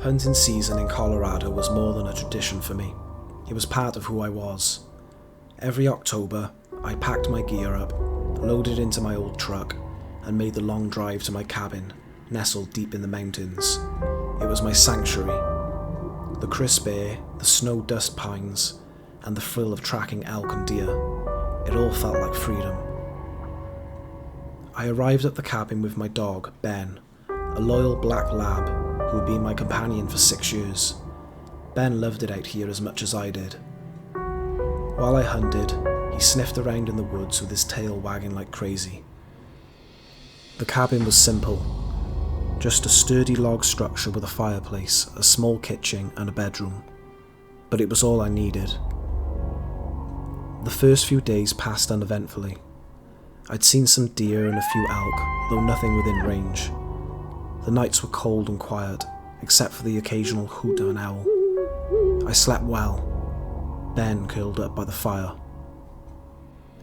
Hunting season in Colorado was more than a tradition for me. It was part of who I was. Every October, I packed my gear up, loaded into my old truck, and made the long drive to my cabin, nestled deep in the mountains. It was my sanctuary. The crisp air, the snow-dust pines, and the thrill of tracking elk and deer. It all felt like freedom. I arrived at the cabin with my dog, Ben, a loyal black lab who had been my companion for 6 years. Ben loved it out here as much as I did. While I hunted, he sniffed around in the woods with his tail wagging like crazy. The cabin was simple. Just a sturdy log structure with a fireplace, a small kitchen and a bedroom. But it was all I needed. The first few days passed uneventfully. I'd seen some deer and a few elk, though nothing within range. The nights were cold and quiet, except for the occasional hoot of an owl. I slept well. Ben curled up by the fire.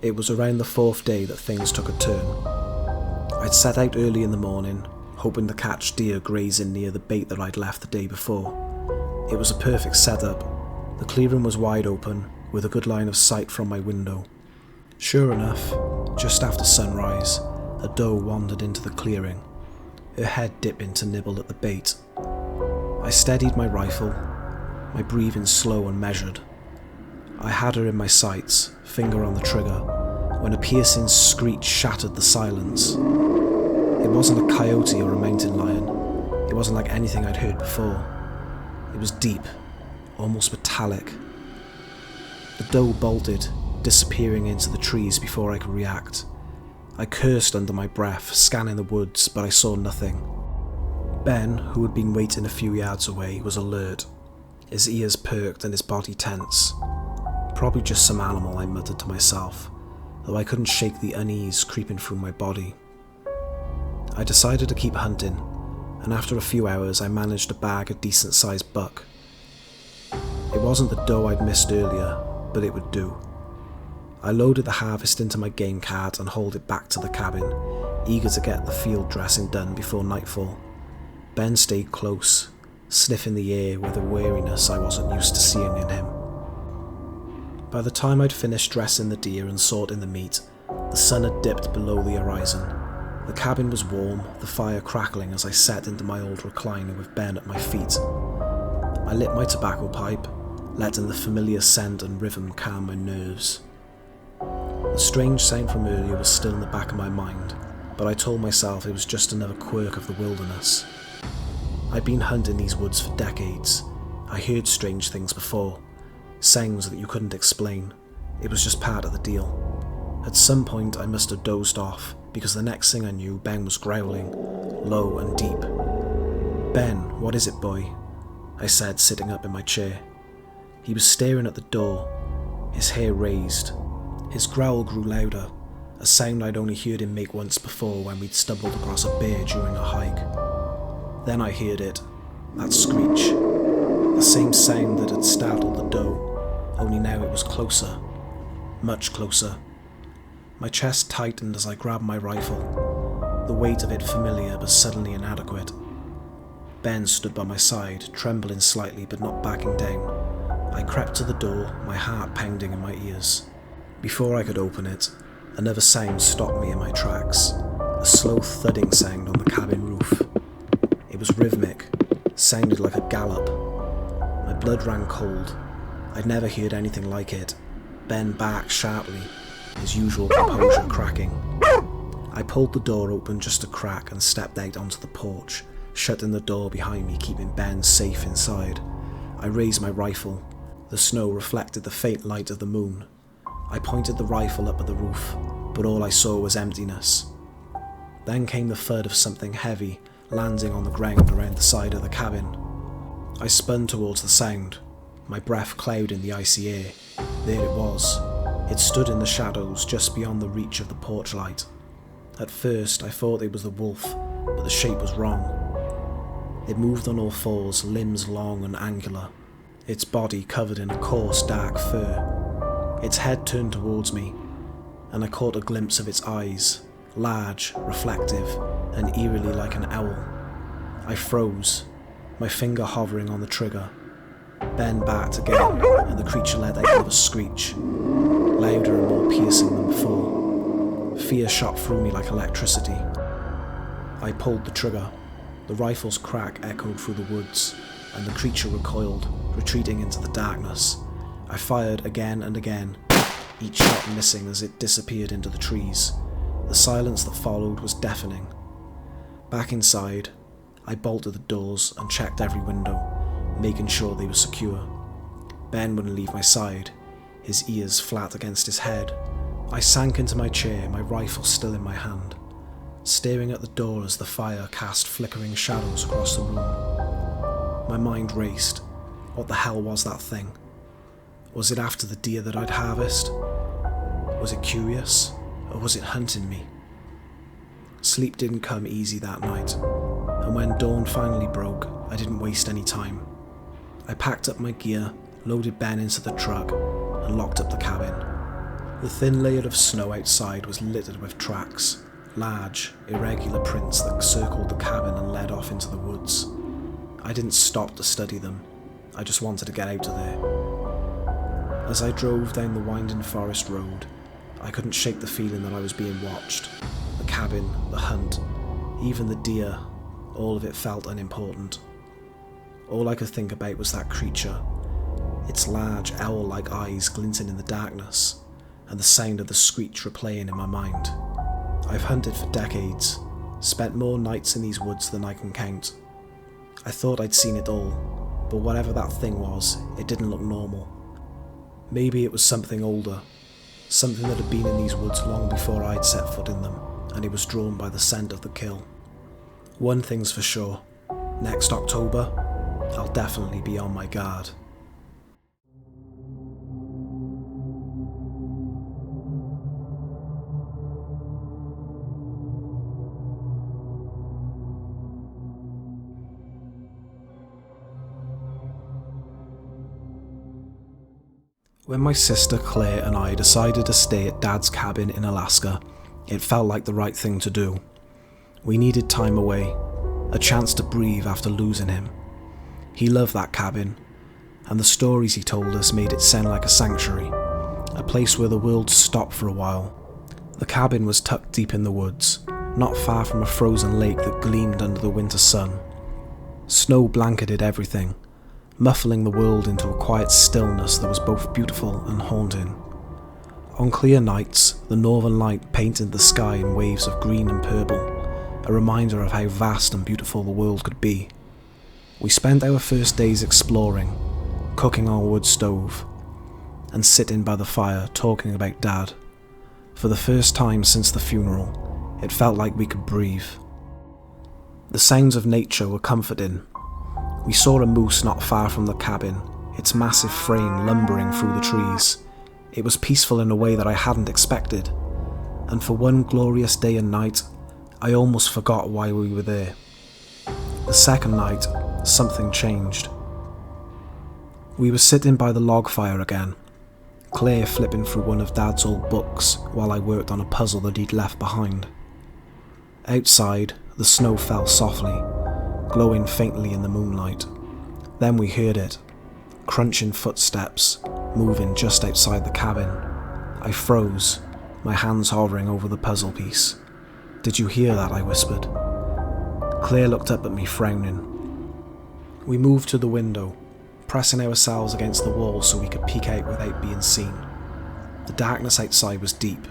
It was around the 4th day that things took a turn. I'd set out early in the morning, hoping to catch deer grazing near the bait that I'd left the day before. It was a perfect setup. The clearing was wide open, with a good line of sight from my window. Sure enough, just after sunrise, a doe wandered into the clearing, her head dipping to nibble at the bait. I steadied my rifle, my breathing slow and measured. I had her in my sights, finger on the trigger, when a piercing screech shattered the silence. It wasn't a coyote or a mountain lion. It wasn't like anything I'd heard before. It was deep, almost metallic. The doe bolted, disappearing into the trees before I could react. I cursed under my breath, scanning the woods, but I saw nothing. Ben, who had been waiting a few yards away, was alert, his ears perked and his body tense. Probably just some animal, I muttered to myself, though I couldn't shake the unease creeping through my body. I decided to keep hunting, and after a few hours I managed to bag a decent-sized buck. It wasn't the doe I'd missed earlier, but it would do. I loaded the harvest into my game cart and hauled it back to the cabin, eager to get the field dressing done before nightfall. Ben stayed close, sniffing the air with a wariness I wasn't used to seeing in him. By the time I'd finished dressing the deer and sorting the meat, the sun had dipped below the horizon. The cabin was warm, the fire crackling as I sat into my old recliner with Ben at my feet. I lit my tobacco pipe, letting the familiar scent and rhythm calm my nerves. The strange sound from earlier was still in the back of my mind, but I told myself it was just another quirk of the wilderness. I'd been hunting these woods for decades. I heard strange things before, sounds that you couldn't explain. It was just part of the deal. At some point I must have dozed off, because the next thing I knew, Ben was growling, low and deep. "Ben, what is it, boy?" I said, sitting up in my chair. He was staring at the door, his hair raised. His growl grew louder, a sound I'd only heard him make once before when we'd stumbled across a bear during a hike. Then I heard it, that screech, the same sound that had startled the doe, only now it was closer, much closer. My chest tightened as I grabbed my rifle, the weight of it familiar but suddenly inadequate. Ben stood by my side, trembling slightly but not backing down. I crept to the door, my heart pounding in my ears. Before I could open it, another sound stopped me in my tracks, a slow thudding sound on the cabin roof. It was rhythmic, sounded like a gallop. My blood ran cold. I'd never heard anything like it. Ben barked sharply, his usual composure cracking. I pulled the door open just a crack and stepped out onto the porch, shutting the door behind me, keeping Ben safe inside. I raised my rifle. The snow reflected the faint light of the moon. I pointed the rifle up at the roof, but all I saw was emptiness. Then came the thud of something heavy landing on the ground around the side of the cabin. I spun towards the sound, my breath clouding the icy air. There it was. It stood in the shadows just beyond the reach of the porch light. At first I thought it was the wolf, but the shape was wrong. It moved on all fours, limbs long and angular, its body covered in a coarse dark fur. Its head turned towards me, and I caught a glimpse of its eyes, large, reflective, and eerily like an owl. I froze. my finger hovering on the trigger. Ben barked again, and the creature let out another screech, louder and more piercing than before. Fear shot through me like electricity. I pulled the trigger. The rifle's crack echoed through the woods, and the creature recoiled, retreating into the darkness. I fired again and again, each shot missing as it disappeared into the trees. The silence that followed was deafening. Back inside, I bolted the doors and checked every window, making sure they were secure. Ben wouldn't leave my side, his ears flat against his head. I sank into my chair, my rifle still in my hand, staring at the door as the fire cast flickering shadows across the room. My mind raced. What the hell was that thing? Was it after the deer that I'd harvest? Was it curious, or was it hunting me? Sleep didn't come easy that night, and when dawn finally broke, I didn't waste any time. I packed up my gear, loaded Ben into the truck, and locked up the cabin. The thin layer of snow outside was littered with tracks, large, irregular prints that circled the cabin and led off into the woods. I didn't stop to study them, I just wanted to get out of there. As I drove down the winding forest road, I couldn't shake the feeling that I was being watched. The cabin, the hunt, even the deer, all of it felt unimportant. All I could think about was that creature, its large owl-like eyes glinting in the darkness, and the sound of the screech replaying in my mind. I've hunted for decades, spent more nights in these woods than I can count. I thought I'd seen it all, but whatever that thing was, it didn't look normal. Maybe it was something older, something that had been in these woods long before I'd set foot in them, and it was drawn by the scent of the kill. One thing's for sure, next October, I'll definitely be on my guard. When my sister Claire and I decided to stay at Dad's cabin in Alaska, it felt like the right thing to do. We needed time away, a chance to breathe after losing him. He loved that cabin, and the stories he told us made it sound like a sanctuary, a place where the world stopped for a while. The cabin was tucked deep in the woods, not far from a frozen lake that gleamed under the winter sun. Snow blanketed everything, muffling the world into a quiet stillness that was both beautiful and haunting. On clear nights, the northern light painted the sky in waves of green and purple, a reminder of how vast and beautiful the world could be. We spent our first days exploring, cooking on a wood stove, and sitting by the fire talking about Dad. For the first time since the funeral, it felt like we could breathe. The sounds of nature were comforting. We saw a moose not far from the cabin, its massive frame lumbering through the trees. It was peaceful in a way that I hadn't expected, and for one glorious day and night, I almost forgot why we were there. The second night, something changed. We were sitting by the log fire again, Claire flipping through one of Dad's old books while I worked on a puzzle that he'd left behind. Outside, the snow fell softly, glowing faintly in the moonlight. Then we heard it, crunching footsteps, moving just outside the cabin. I froze, my hands hovering over the puzzle piece. "Did you hear that?" I whispered. Claire looked up at me, frowning. We moved to the window, pressing ourselves against the wall so we could peek out without being seen. The darkness outside was deep.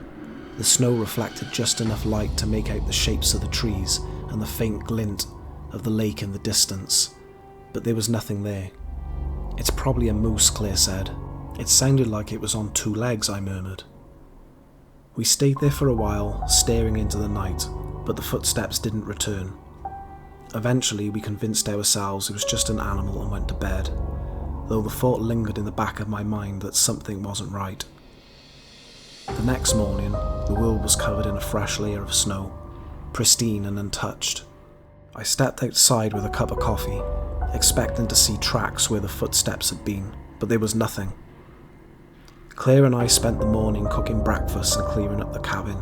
The snow reflected just enough light to make out the shapes of the trees and the faint glint of the lake in the distance, but there was nothing there. "It's probably a moose," Claire said. "It sounded like it was on two legs," I murmured. We stayed there for a while, staring into the night, but the footsteps didn't return. Eventually, we convinced ourselves it was just an animal and went to bed, though the thought lingered in the back of my mind that something wasn't right. The next morning, the world was covered in a fresh layer of snow, pristine and untouched. I stepped outside with a cup of coffee, expecting to see tracks where the footsteps had been, but there was nothing. Claire and I spent the morning cooking breakfast and clearing up the cabin.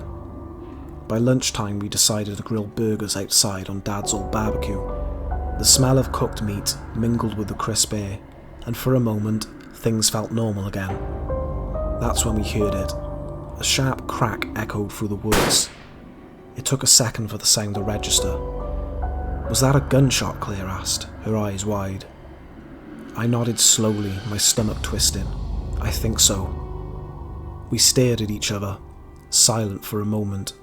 By lunchtime, we decided to grill burgers outside on Dad's old barbecue. The smell of cooked meat mingled with the crisp air, and for a moment, things felt normal again. That's when we heard it. A sharp crack echoed through the woods. It took a second for the sound to register. "Was that a gunshot?" Claire asked, her eyes wide. I nodded slowly, my stomach twisting. "I think so." We stared at each other, silent for a moment.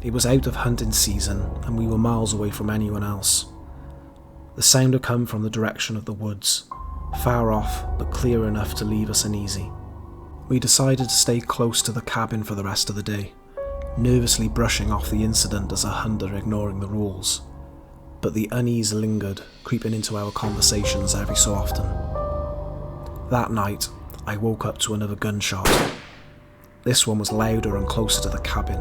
It was out of hunting season, and we were miles away from anyone else. The sound had come from the direction of the woods, far off but clear enough to leave us uneasy. We decided to stay close to the cabin for the rest of the day, nervously brushing off the incident as a hunter ignoring the rules. But the unease lingered, creeping into our conversations every so often. That night, I woke up to another gunshot. This one was louder and closer to the cabin.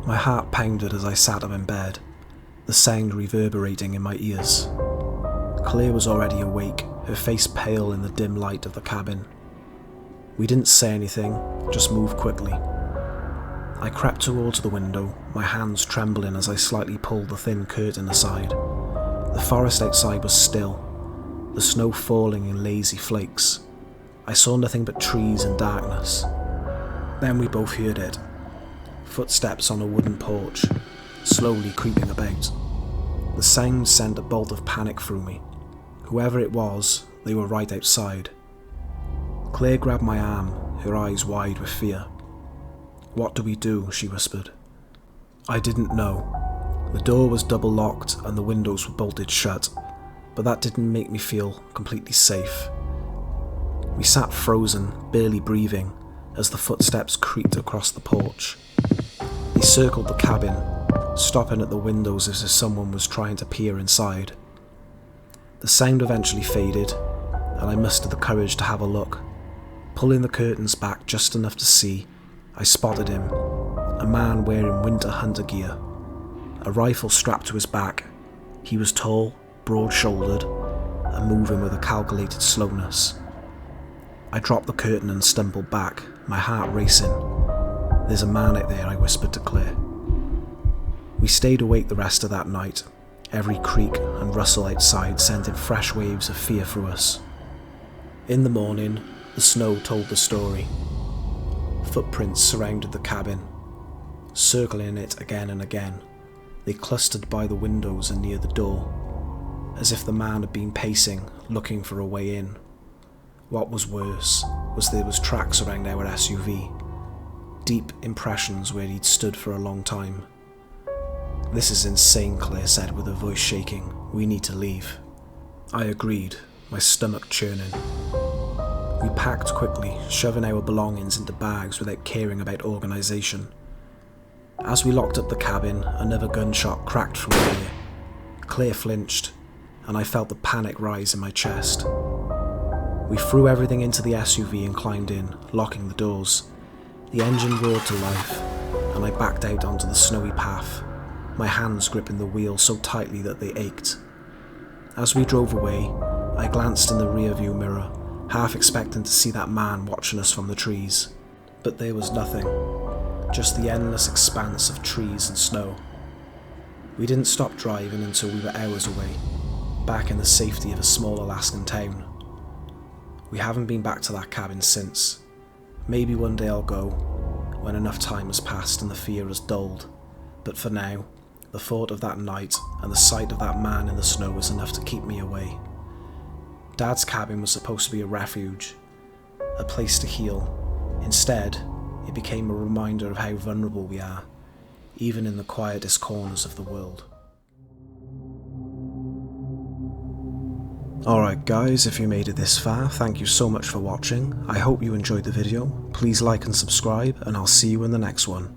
My heart pounded as I sat up in bed, the sound reverberating in my ears. Claire was already awake, her face pale in the dim light of the cabin. We didn't say anything, just moved quickly. I crept towards the window, my hands trembling as I slightly pulled the thin curtain aside. The forest outside was still, the snow falling in lazy flakes. I saw nothing but trees and darkness. Then we both heard it. Footsteps on a wooden porch, slowly creeping about. The sound sent a bolt of panic through me. Whoever it was, they were right outside. Claire grabbed my arm, her eyes wide with fear. "What do we do?" she whispered. I didn't know. The door was double locked and the windows were bolted shut, but that didn't make me feel completely safe. We sat frozen, barely breathing, as the footsteps creaked across the porch. They circled the cabin, stopping at the windows as if someone was trying to peer inside. The sound eventually faded, and I mustered the courage to have a look. Pulling the curtains back just enough to see, I spotted him, a man wearing winter hunter gear, a rifle strapped to his back. He was tall, broad-shouldered, and moving with a calculated slowness. I dropped the curtain and stumbled back, my heart racing. "There's a man out there," I whispered to Claire. We stayed awake the rest of that night, every creak and rustle outside sending fresh waves of fear through us. In the morning, the snow told the story. Footprints surrounded the cabin, circling it again and again. They clustered by the windows and near the door, as if the man had been pacing, looking for a way in. What was worse was there was tracks around our SUV, deep impressions where he'd stood for a long time. "This is insane," Claire said with her voice shaking. "We need to leave." I agreed, my stomach churning. We packed quickly, shoving our belongings into bags without caring about organisation. As we locked up the cabin, another gunshot cracked from the air. Claire flinched, and I felt the panic rise in my chest. We threw everything into the SUV and climbed in, locking the doors. The engine roared to life, and I backed out onto the snowy path, my hands gripping the wheel so tightly that they ached. As we drove away, I glanced in the rearview mirror, half expecting to see that man watching us from the trees. But there was nothing, just the endless expanse of trees and snow. We didn't stop driving until we were hours away, back in the safety of a small Alaskan town. We haven't been back to that cabin since. Maybe one day I'll go, when enough time has passed and the fear has dulled. But for now, the thought of that night and the sight of that man in the snow is enough to keep me away. Dad's cabin was supposed to be a refuge, a place to heal. Instead, it became a reminder of how vulnerable we are, even in the quietest corners of the world. Alright guys, if you made it this far, thank you so much for watching. I hope you enjoyed the video. Please like and subscribe, and I'll see you in the next one.